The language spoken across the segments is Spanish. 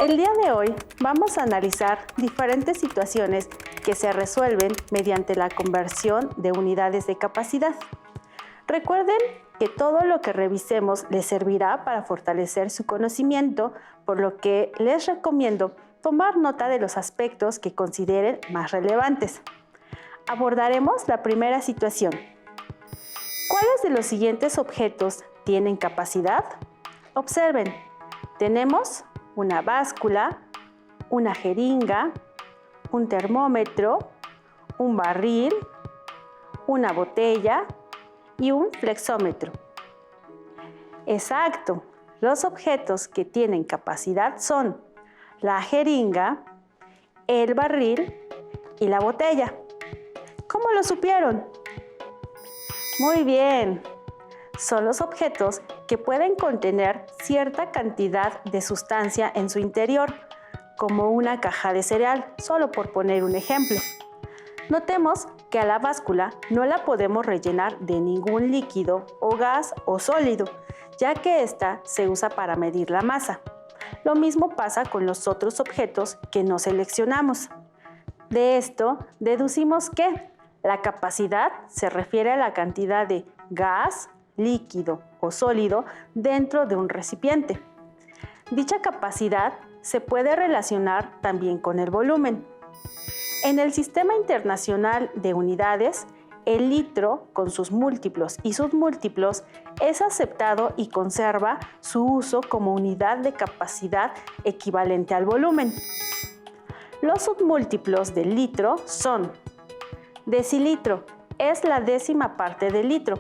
El día de hoy vamos a analizar diferentes situaciones que se resuelven mediante la conversión de unidades de capacidad. Recuerden que todo lo que revisemos les servirá para fortalecer su conocimiento, por lo que les recomiendo tomar nota de los aspectos que consideren más relevantes. Abordaremos la primera situación. ¿Cuáles de los siguientes objetos tienen capacidad? Observen, tenemos una báscula, una jeringa, un termómetro, un barril, una botella y un flexómetro. Exacto, los objetos que tienen capacidad son la jeringa, el barril y la botella. ¿Cómo lo supieron? Muy bien. Son los objetos que pueden contener cierta cantidad de sustancia en su interior, como una caja de cereal, solo por poner un ejemplo. Notemos que a la báscula no la podemos rellenar de ningún líquido o gas o sólido, ya que ésta se usa para medir la masa. Lo mismo pasa con los otros objetos que no seleccionamos. De esto deducimos que la capacidad se refiere a la cantidad de gas, líquido o sólido dentro de un recipiente. Dicha capacidad se puede relacionar también con el volumen. En el Sistema Internacional de Unidades, el litro, con sus múltiplos y submúltiplos, es aceptado y conserva su uso como unidad de capacidad equivalente al volumen. Los submúltiplos del litro son: decilitro, es la décima parte del litro.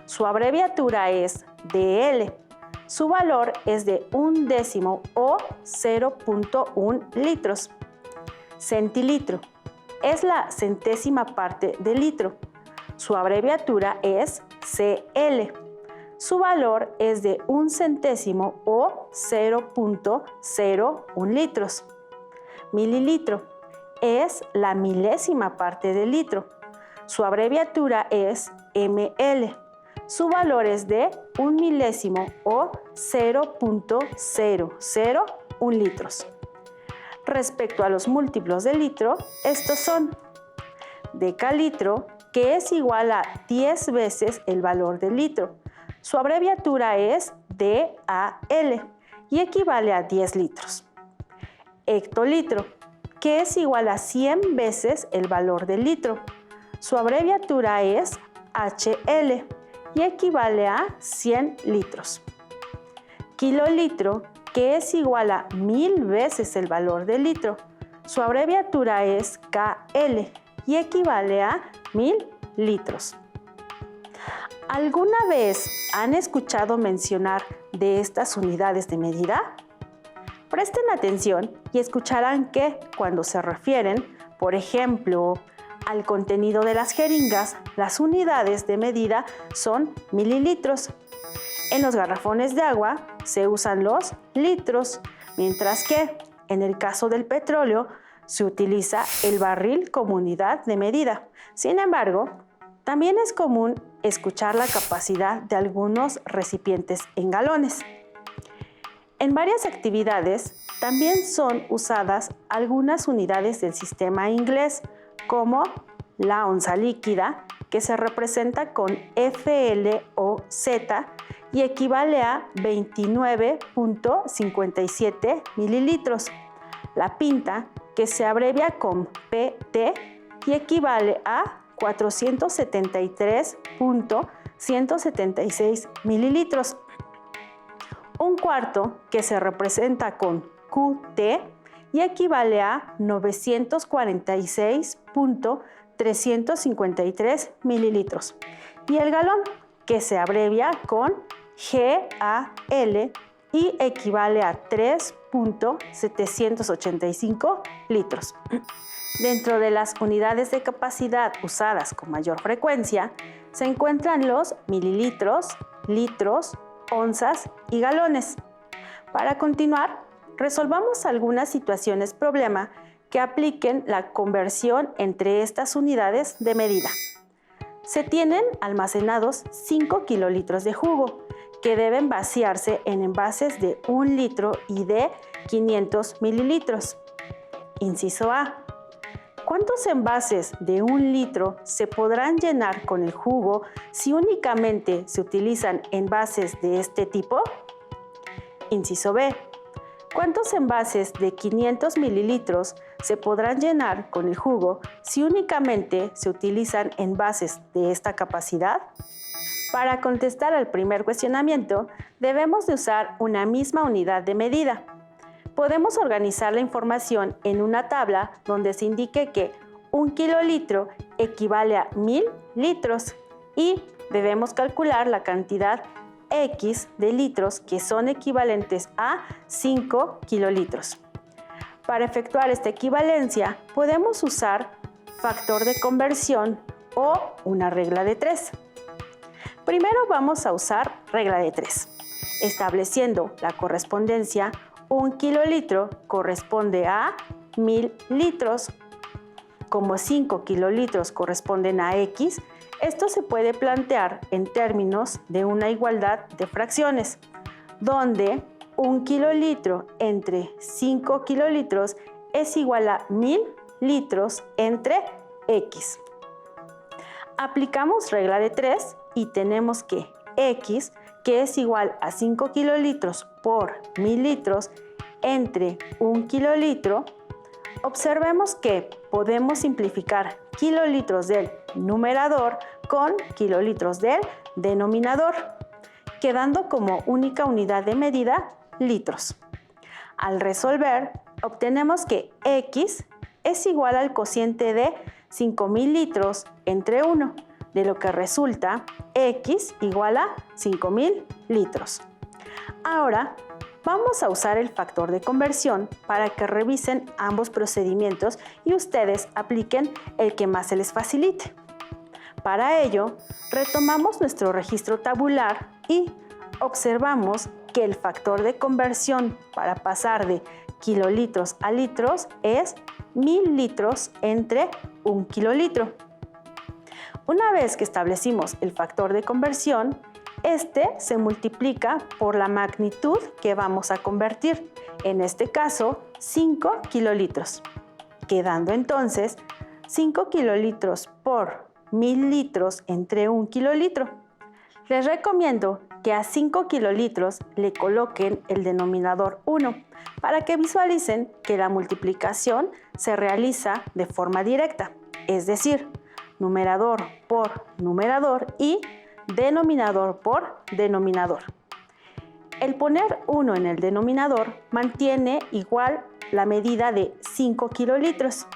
Su abreviatura es dl. Su valor es de 1/10 o 0.1 litros. Centilitro, es la centésima parte del litro. Su abreviatura es cl. Su valor es de 1 centésimo o 0.01 litros. Mililitro, es la milésima parte del litro. Su abreviatura es ml. Su valor es de 1 milésimo o 0.001 litros. Respecto a los múltiplos de litro, estos son: decalitro, que es igual a 10 veces el valor del litro. Su abreviatura es DAL y equivale a 10 litros. Hectolitro, que es igual a 100 veces el valor del litro. Su abreviatura es HL y equivale a 100 litros. Kilolitro, que es igual a 1000 veces el valor del litro. Su abreviatura es KL y equivale a 1000 litros. ¿Alguna vez han escuchado mencionar de estas unidades de medida? Presten atención y escucharán que cuando se refieren, por ejemplo, al contenido de las jeringas, las unidades de medida son mililitros. En los garrafones de agua se usan los litros, mientras que en el caso del petróleo se utiliza el barril como unidad de medida. Sin embargo, también es común escuchar la capacidad de algunos recipientes en galones. En varias actividades también son usadas algunas unidades del sistema inglés, como la onza líquida, que se representa con FLOZ y equivale a 29.57 mililitros. La pinta, que se abrevia con PT y equivale a 473.176 mililitros. Un cuarto, que se representa con QT y equivale a 946.353 mililitros. Y el galón, que se abrevia con GAL y equivale a 3.785 litros. Dentro de las unidades de capacidad usadas con mayor frecuencia se encuentran los mililitros, litros, onzas y galones. Para continuar, resolvamos algunas situaciones problema que apliquen la conversión entre estas unidades de medida. Se tienen almacenados 5 kilolitros de jugo, que deben vaciarse en envases de 1 litro y de 500 mililitros. Inciso A. ¿Cuántos envases de 1 litro se podrán llenar con el jugo si únicamente se utilizan envases de este tipo? Inciso B. ¿Cuántos envases de 500 mililitros se podrán llenar con el jugo si únicamente se utilizan envases de esta capacidad? Para contestar al primer cuestionamiento, debemos de usar una misma unidad de medida. Podemos organizar la información en una tabla donde se indique que 1 kilolitro equivale a 1000 litros y debemos calcular la cantidad X de litros que son equivalentes a 5 kilolitros. Para efectuar esta equivalencia, podemos usar factor de conversión o una regla de 3. Primero vamos a usar regla de 3, estableciendo la correspondencia 1 kilolitro corresponde a 1000 litros. Como 5 kilolitros corresponden a X, esto se puede plantear en términos de una igualdad de fracciones, donde 1 kilolitro entre 5 kilolitros es igual a 1000 litros entre X. Aplicamos regla de 3 y tenemos que X, que es igual a 5 kilolitros por 1000 litros entre 1 kilolitro, observemos que podemos simplificar kilolitros del numerador con kilolitros del denominador, quedando como única unidad de medida litros. Al resolver, obtenemos que X es igual al cociente de 5000 litros entre 1, de lo que resulta X igual a 5000 litros. Ahora, vamos a usar el factor de conversión para que revisen ambos procedimientos y ustedes apliquen el que más se les facilite. Para ello, retomamos nuestro registro tabular y observamos que el factor de conversión para pasar de kilolitros a litros es 1000 litros entre 1 kilolitro. Una vez que establecimos el factor de conversión, este se multiplica por la magnitud que vamos a convertir, en este caso 5 kilolitros, quedando entonces 5 kilolitros por 1000 litros entre 1 kilolitro. Les recomiendo que a 5 kilolitros le coloquen el denominador 1 para que visualicen que la multiplicación se realiza de forma directa, es decir, numerador por numerador y denominador por denominador. El poner 1 en el denominador mantiene igual la medida de 5 kilolitros.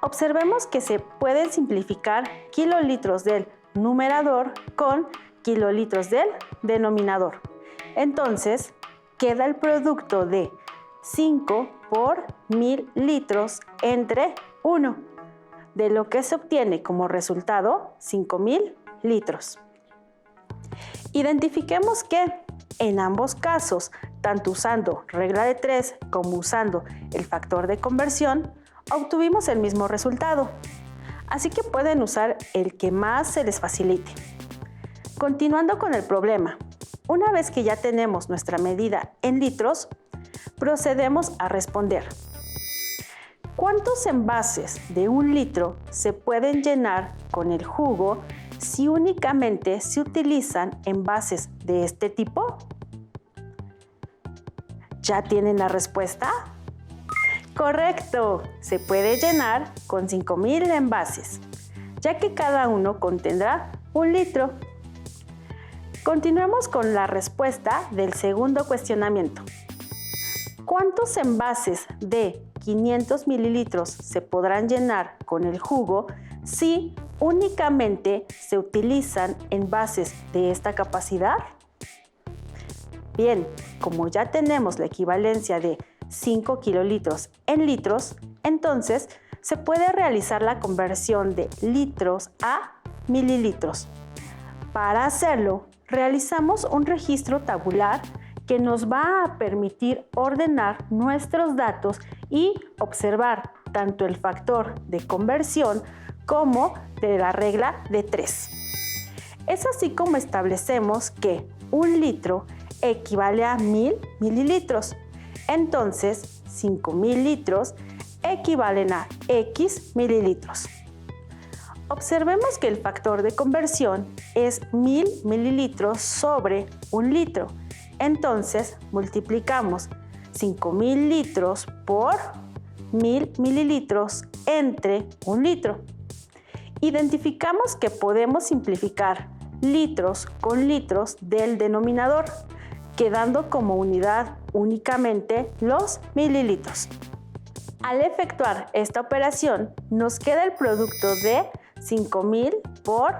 Observemos que se pueden simplificar kilolitros del numerador con kilolitros del denominador. Entonces, queda el producto de 5 por 1000 litros entre 1, de lo que se obtiene como resultado 5000 litros. Identifiquemos que en ambos casos, tanto usando regla de 3 como usando el factor de conversión, obtuvimos el mismo resultado. Así que pueden usar el que más se les facilite. Continuando con el problema, una vez que ya tenemos nuestra medida en litros, procedemos a responder. ¿Cuántos envases de 1 litro se pueden llenar con el jugo si únicamente se utilizan envases de este tipo? ¿Ya tienen la respuesta? ¡Correcto! Se puede llenar con 5000 envases, ya que cada uno contendrá 1 litro. Continuemos con la respuesta del segundo cuestionamiento. ¿Cuántos envases de 500 mililitros se podrán llenar con el jugo si únicamente se utilizan envases de esta capacidad? Bien, como ya tenemos la equivalencia de 5 kilolitros en litros, entonces se puede realizar la conversión de litros a mililitros. Para hacerlo, realizamos un registro tabular que nos va a permitir ordenar nuestros datos y observar tanto el factor de conversión como de la regla de 3. Es así como establecemos que un litro equivale a 1000 mililitros. Entonces, 5000 litros equivalen a X mililitros. Observemos que el factor de conversión es 1000 mililitros sobre un litro. Entonces, multiplicamos 5000 litros por 1000 mililitros entre un litro. Identificamos que podemos simplificar litros con litros del denominador, quedando como unidad únicamente los mililitros. Al efectuar esta operación, nos queda el producto de 5000 por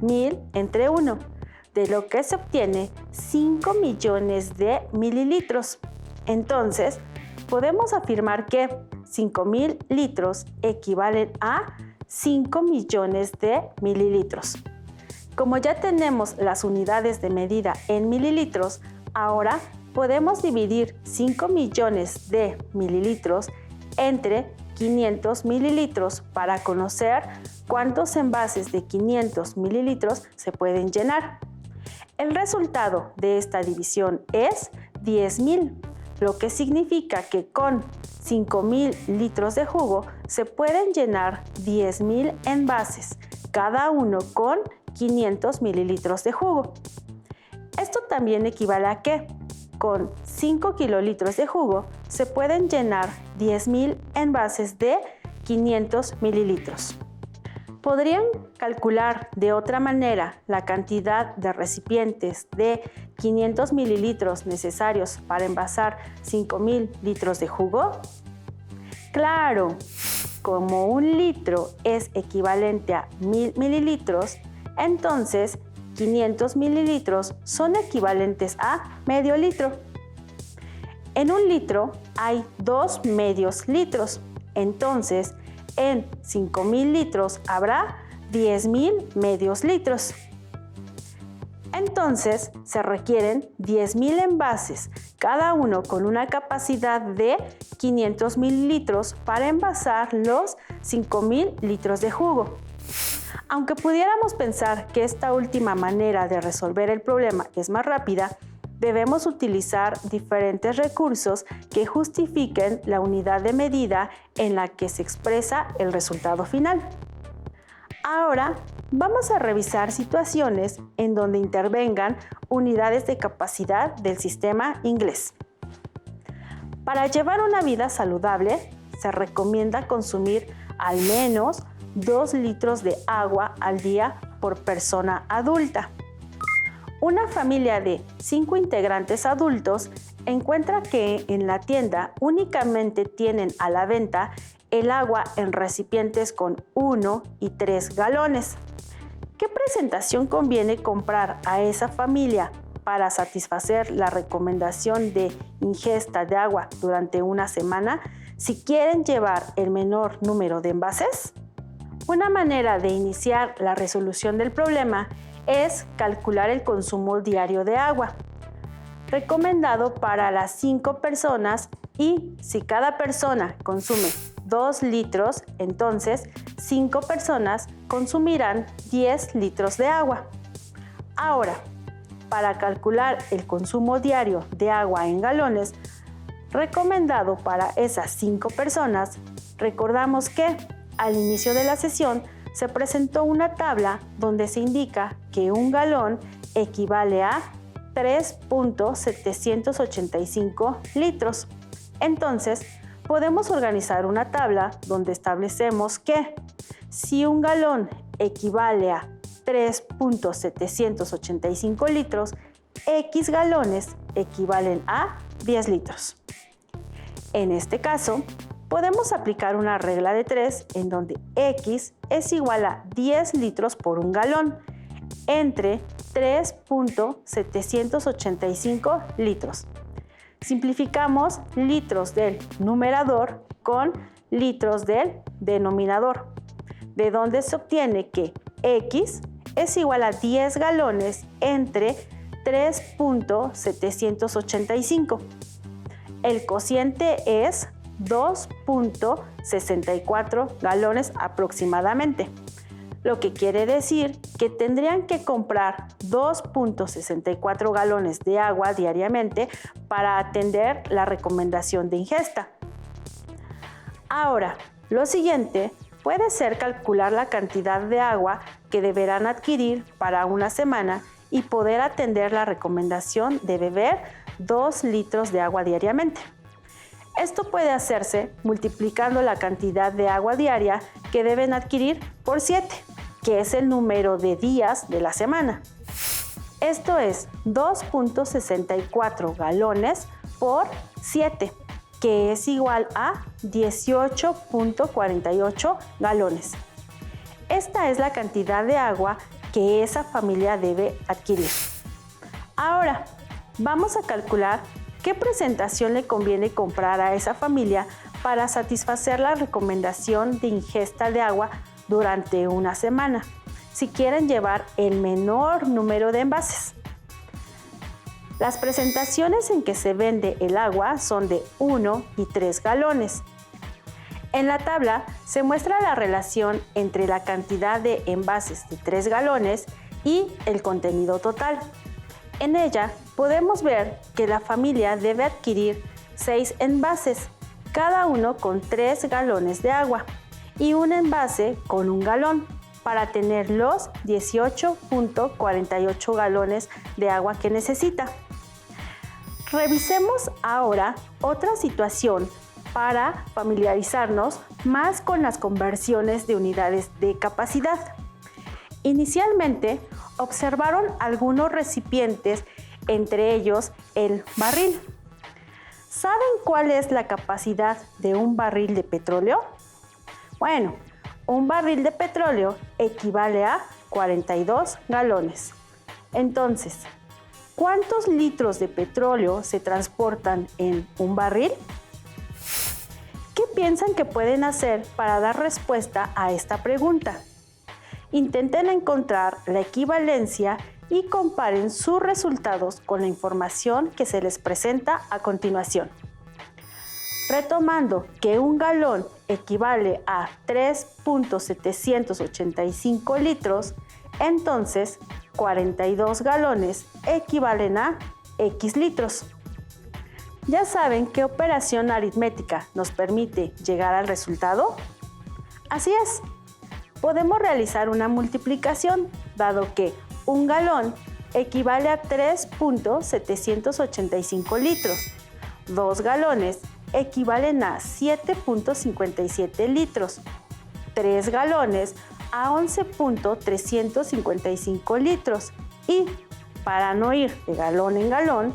1000 entre 1, de lo que se obtiene 5 millones de mililitros. Entonces, podemos afirmar que 5000 litros equivalen a 5 millones de mililitros. Como ya tenemos las unidades de medida en mililitros, ahora podemos dividir 5 millones de mililitros entre 500 mililitros para conocer cuántos envases de 500 mililitros se pueden llenar. El resultado de esta división es 10,000, lo que significa que con 5000 litros de jugo se pueden llenar 10,000 envases, cada uno con 500 mililitros de jugo. Esto también equivale a que con 5 kilolitros de jugo se pueden llenar 10,000 envases de 500 mililitros. ¿Podrían calcular de otra manera la cantidad de recipientes de 500 mililitros necesarios para envasar 5000 litros de jugo? ¡Claro! Como un litro es equivalente a 1000 mililitros, entonces 500 mililitros son equivalentes a medio litro. En un litro hay 2 medios litros, entonces en 5000 litros habrá 10,000 medios litros. Entonces se requieren 10,000 envases, cada uno con una capacidad de 500 mililitros para envasar los 5000 litros de jugo. Aunque pudiéramos pensar que esta última manera de resolver el problema es más rápida, debemos utilizar diferentes recursos que justifiquen la unidad de medida en la que se expresa el resultado final. Ahora vamos a revisar situaciones en donde intervengan unidades de capacidad del sistema inglés. Para llevar una vida saludable, se recomienda consumir al menos 2 litros de agua al día por persona adulta. Una familia de 5 integrantes adultos encuentra que en la tienda únicamente tienen a la venta el agua en recipientes con 1 y 3 galones. ¿Qué presentación conviene comprar a esa familia para satisfacer la recomendación de ingesta de agua durante una semana si quieren llevar el menor número de envases? Una manera de iniciar la resolución del problema es calcular el consumo diario de agua, recomendado para las 5 personas, y si cada persona consume 2 litros, entonces 5 personas consumirán 10 litros de agua. Ahora, para calcular el consumo diario de agua en galones, recomendado para esas 5 personas, recordamos que al inicio de la sesión se presentó una tabla donde se indica que un galón equivale a 3.785 litros. Entonces, podemos organizar una tabla donde establecemos que si un galón equivale a 3.785 litros, X galones equivalen a 10 litros. En este caso, podemos aplicar una regla de 3 en donde X es igual a 10 litros por un galón entre 3.785 litros. Simplificamos litros del numerador con litros del denominador, de donde se obtiene que X es igual a 10 galones entre 3.785. El cociente es 2.64 galones aproximadamente. lo que quiere decir que tendrían que comprar 2.64 galones de agua diariamente para atender la recomendación de ingesta. Ahora, lo siguiente puede ser calcular la cantidad de agua que deberán adquirir para una semana y poder atender la recomendación de beber 2 litros de agua diariamente. Esto puede hacerse multiplicando la cantidad de agua diaria que deben adquirir por 7, que es el número de días de la semana. Esto es 2.64 galones por 7, que es igual a 18.48 galones. Esta es la cantidad de agua que esa familia debe adquirir. Ahora, vamos a calcular qué presentación le conviene comprar a esa familia para satisfacer la recomendación de ingesta de agua durante una semana, si quieren llevar el menor número de envases. Las presentaciones en que se vende el agua son de 1 y 3 galones. En la tabla se muestra la relación entre la cantidad de envases de 3 galones y el contenido total. En ella podemos ver que la familia debe adquirir 6 envases, cada uno con 3 galones de agua, y un envase con 1 galón, para tener los 18.48 galones de agua que necesita. Revisemos ahora otra situación para familiarizarnos más con las conversiones de unidades de capacidad. Inicialmente, observaron algunos recipientes, entre ellos el barril. ¿Saben cuál es la capacidad de un barril de petróleo? Bueno, un barril de petróleo equivale a 42 galones. Entonces, ¿cuántos litros de petróleo se transportan en un barril? ¿Qué piensan que pueden hacer para dar respuesta a esta pregunta? Intenten encontrar la equivalencia y comparen sus resultados con la información que se les presenta a continuación. Retomando que un galón equivale a 3.785 litros, entonces 42 galones equivalen a X litros. ¿Ya saben qué operación aritmética nos permite llegar al resultado? Así es. Podemos realizar una multiplicación, dado que un galón equivale a 3.785 litros. 2 galones equivalen a 7.57 litros. 3 galones a 11.355 litros. Y, para no ir de galón en galón,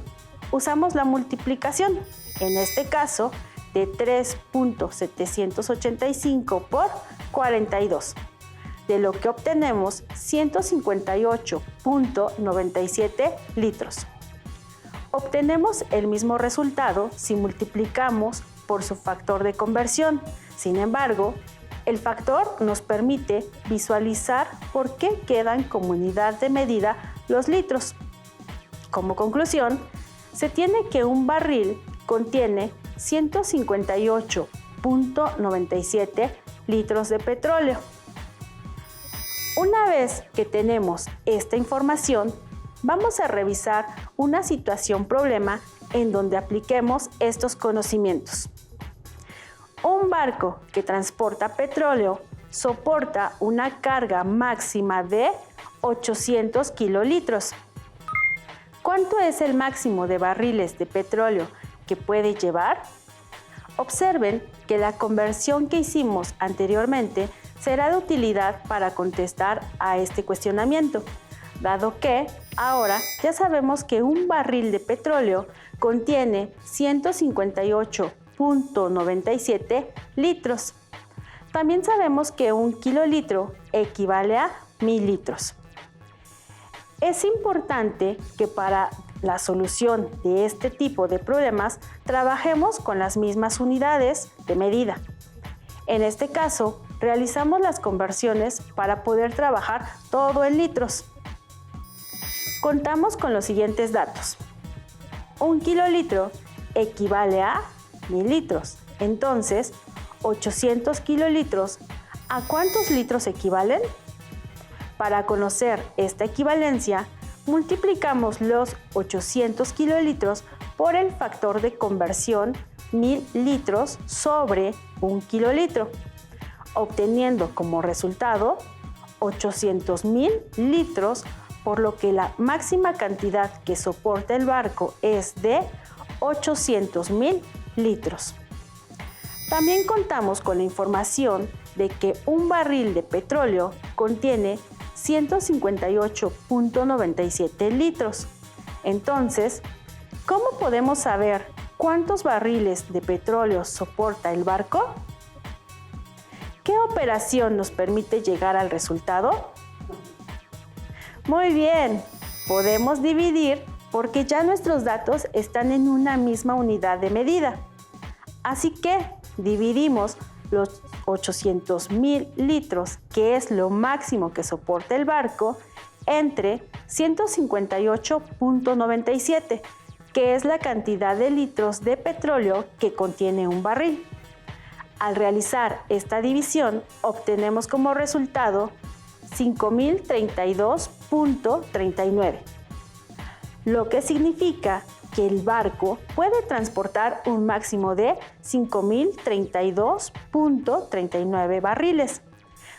usamos la multiplicación, en este caso, de 3.785 por 42. De lo que obtenemos 158.97 litros. Obtenemos el mismo resultado si multiplicamos por su factor de conversión. Sin embargo, el factor nos permite visualizar por qué quedan como unidad de medida los litros. Como conclusión, se tiene que un barril contiene 158.97 litros de petróleo. Una vez que tenemos esta información, vamos a revisar una situación problema en donde apliquemos estos conocimientos. Un barco que transporta petróleo soporta una carga máxima de 800 kilolitros. ¿Cuánto es el máximo de barriles de petróleo que puede llevar? Observen que la conversión que hicimos anteriormente será de utilidad para contestar a este cuestionamiento, dado que ahora ya sabemos que un barril de petróleo contiene 158.97 litros. También sabemos que un kilolitro equivale a 1000 litros. Es importante que para la solución de este tipo de problemas trabajemos con las mismas unidades de medida. En este caso, realizamos las conversiones para poder trabajar todo en litros. Contamos con los siguientes datos. Un kilolitro equivale a 1000 litros. Entonces, 800 kilolitros, ¿a cuántos litros equivalen? Para conocer esta equivalencia, multiplicamos los 800 kilolitros por el factor de conversión 1000 litros sobre 1 kilolitro, obteniendo como resultado 800,000 litros, por lo que la máxima cantidad que soporta el barco es de 800,000 litros. También contamos con la información de que un barril de petróleo contiene 158.97 litros. Entonces, ¿cómo podemos saber cuántos barriles de petróleo soporta el barco? ¿Qué operación nos permite llegar al resultado? Muy bien, podemos dividir porque ya nuestros datos están en una misma unidad de medida. Así que dividimos los 800,000 litros, que es lo máximo que soporta el barco, entre 158.97, que es la cantidad de litros de petróleo que contiene un barril. Al realizar esta división, obtenemos como resultado 5,032.39, lo que significa que el barco puede transportar un máximo de 5,032.39 barriles.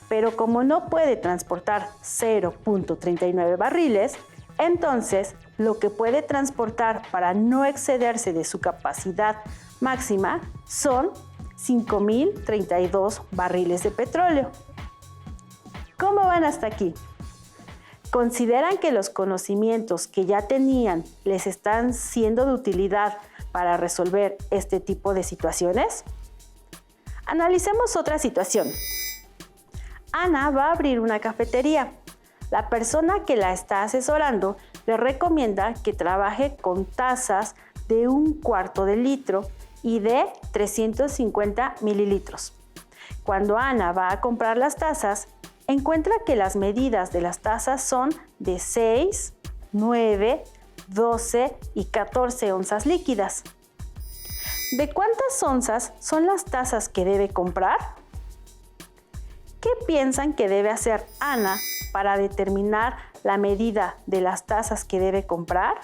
Pero como no puede transportar 0.39 barriles, entonces lo que puede transportar para no excederse de su capacidad máxima son 5,032 barriles de petróleo. ¿Cómo van hasta aquí? ¿Consideran que los conocimientos que ya tenían les están siendo de utilidad para resolver este tipo de situaciones? Analicemos otra situación. Ana va a abrir una cafetería. La persona que la está asesorando le recomienda que trabaje con tazas de 1/4 de litro y de 350 mililitros. Cuando Ana va a comprar las tazas, encuentra que las medidas de las tazas son de 6, 9, 12 y 14 onzas líquidas. ¿De cuántas onzas son las tazas que debe comprar? ¿Qué piensan que debe hacer Ana para determinar la medida de las tazas que debe comprar?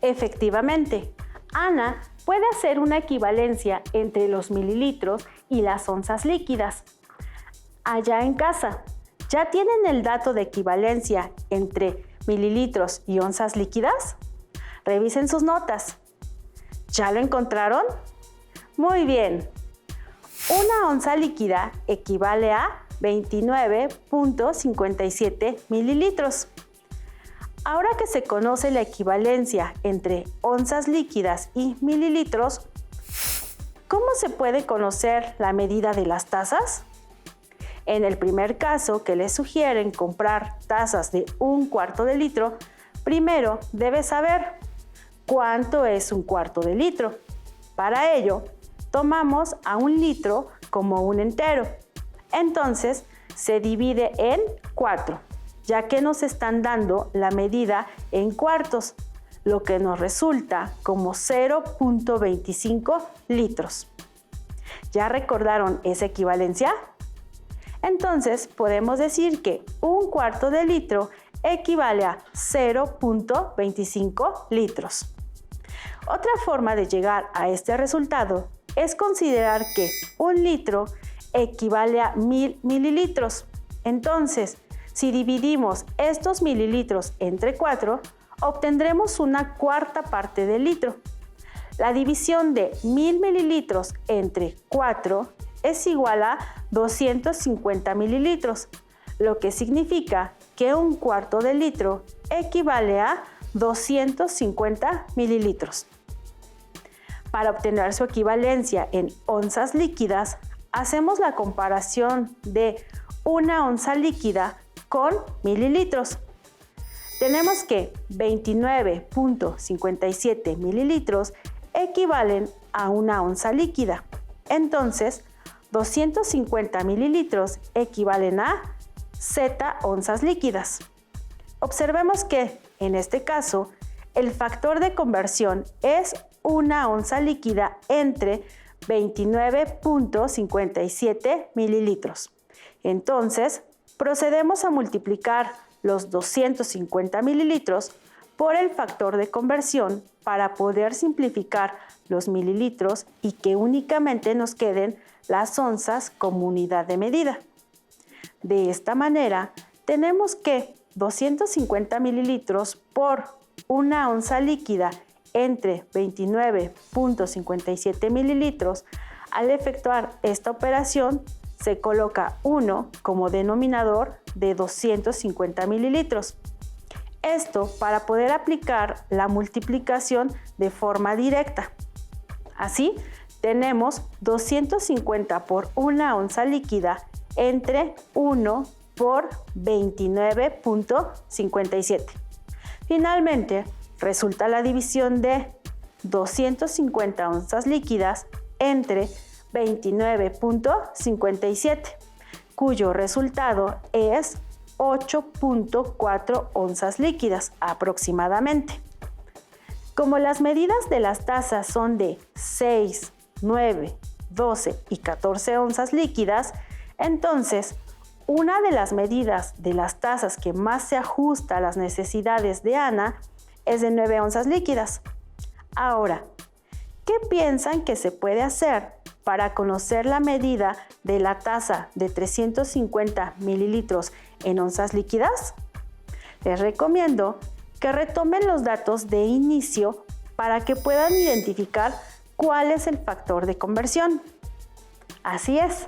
Efectivamente, Ana puede hacer una equivalencia entre los mililitros y las onzas líquidas. Allá en casa, ¿ya tienen el dato de equivalencia entre mililitros y onzas líquidas? Revisen sus notas. ¿Ya lo encontraron? Muy bien. Una onza líquida equivale a 29.57 mililitros. Ahora que se conoce la equivalencia entre onzas líquidas y mililitros, ¿cómo se puede conocer la medida de las tazas? En el primer caso, que les sugieren comprar tazas de 1/4 de litro, primero debes saber cuánto es 1/4 de litro. Para ello, tomamos a 1 litro como un entero. Entonces, se divide en 4, ya que nos están dando la medida en cuartos, lo que nos resulta como 0.25 litros. ¿Ya recordaron esa equivalencia? Entonces, podemos decir que 1/4 de litro equivale a 0.25 litros. Otra forma de llegar a este resultado es considerar que 1 litro equivale a 1000 mililitros. Entonces, si dividimos estos mililitros entre 4, obtendremos una cuarta parte del litro. La división de 1000 mililitros entre 4 es igual a 250 mililitros, lo que significa que 1/4 de litro equivale a 250 mililitros. Para obtener su equivalencia en onzas líquidas, hacemos la comparación de una onza líquida con mililitros. Tenemos que 29.57 mililitros equivalen a una onza líquida. Entonces, 250 mililitros equivalen a Z onzas líquidas. Observemos que, en este caso, el factor de conversión es una onza líquida entre 29.57 mililitros. Entonces, procedemos a multiplicar los 250 mililitros por el factor de conversión para poder simplificar los mililitros y que únicamente nos queden las onzas como unidad de medida. De esta manera, tenemos que 250 mililitros por una onza líquida entre 29.57 mililitros. Al efectuar esta operación, se coloca 1 como denominador de 250 mililitros. Esto para poder aplicar la multiplicación de forma directa. Así, tenemos 250 por una onza líquida entre 1 por 29.57. Finalmente, resulta la división de 250 onzas líquidas entre 29.57, cuyo resultado es 8.4 onzas líquidas aproximadamente. Como las medidas de las tazas son de 6, 9, 12 y 14 onzas líquidas, entonces una de las medidas de las tazas que más se ajusta a las necesidades de Ana es de 9 onzas líquidas. Ahora, ¿qué piensan que se puede hacer para conocer la medida de la taza de 350 mililitros en onzas líquidas? Les recomiendo que retomen los datos de inicio para que puedan identificar cuál es el factor de conversión. Así es,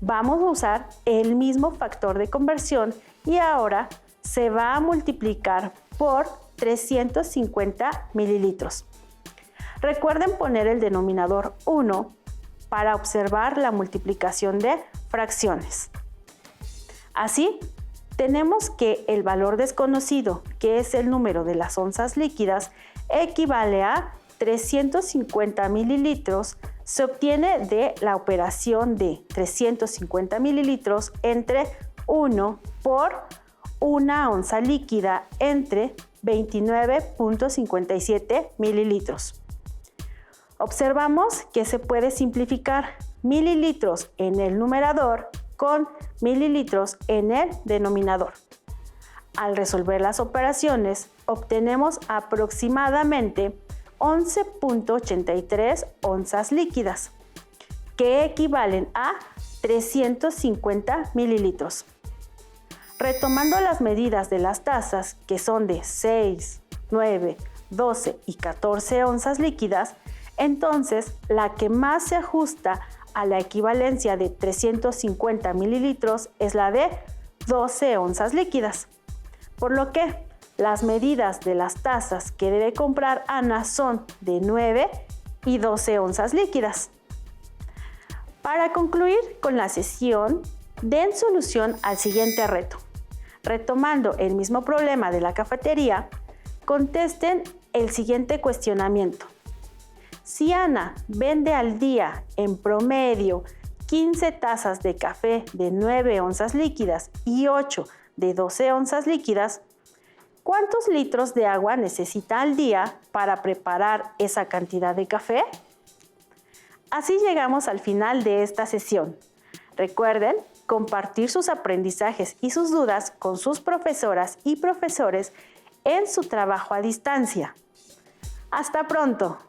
vamos a usar el mismo factor de conversión y ahora se va a multiplicar por 350 mililitros. Recuerden poner el denominador 1 para observar la multiplicación de fracciones. Así, tenemos que el valor desconocido, que es el número de las onzas líquidas, equivale a 350 mililitros, se obtiene de la operación de 350 mililitros entre 1 por una onza líquida entre 29.57 mililitros. Observamos que se puede simplificar mililitros en el numerador con mililitros en el denominador. Al resolver las operaciones, obtenemos aproximadamente 11.83 onzas líquidas, que equivalen a 350 mililitros. Retomando las medidas de las tazas, que son de 6, 9, 12 y 14 onzas líquidas, entonces la que más se ajusta a la equivalencia de 350 mililitros es la de 12 onzas líquidas. Por lo que las medidas de las tazas que debe comprar Ana son de 9 y 12 onzas líquidas. Para concluir con la sesión, den solución al siguiente reto. Retomando el mismo problema de la cafetería, contesten el siguiente cuestionamiento. Si Ana vende al día en promedio 15 tazas de café de 9 onzas líquidas y 8 de 12 onzas líquidas, ¿cuántos litros de agua necesita al día para preparar esa cantidad de café? Así llegamos al final de esta sesión. Recuerden compartir sus aprendizajes y sus dudas con sus profesoras y profesores en su trabajo a distancia. ¡Hasta pronto!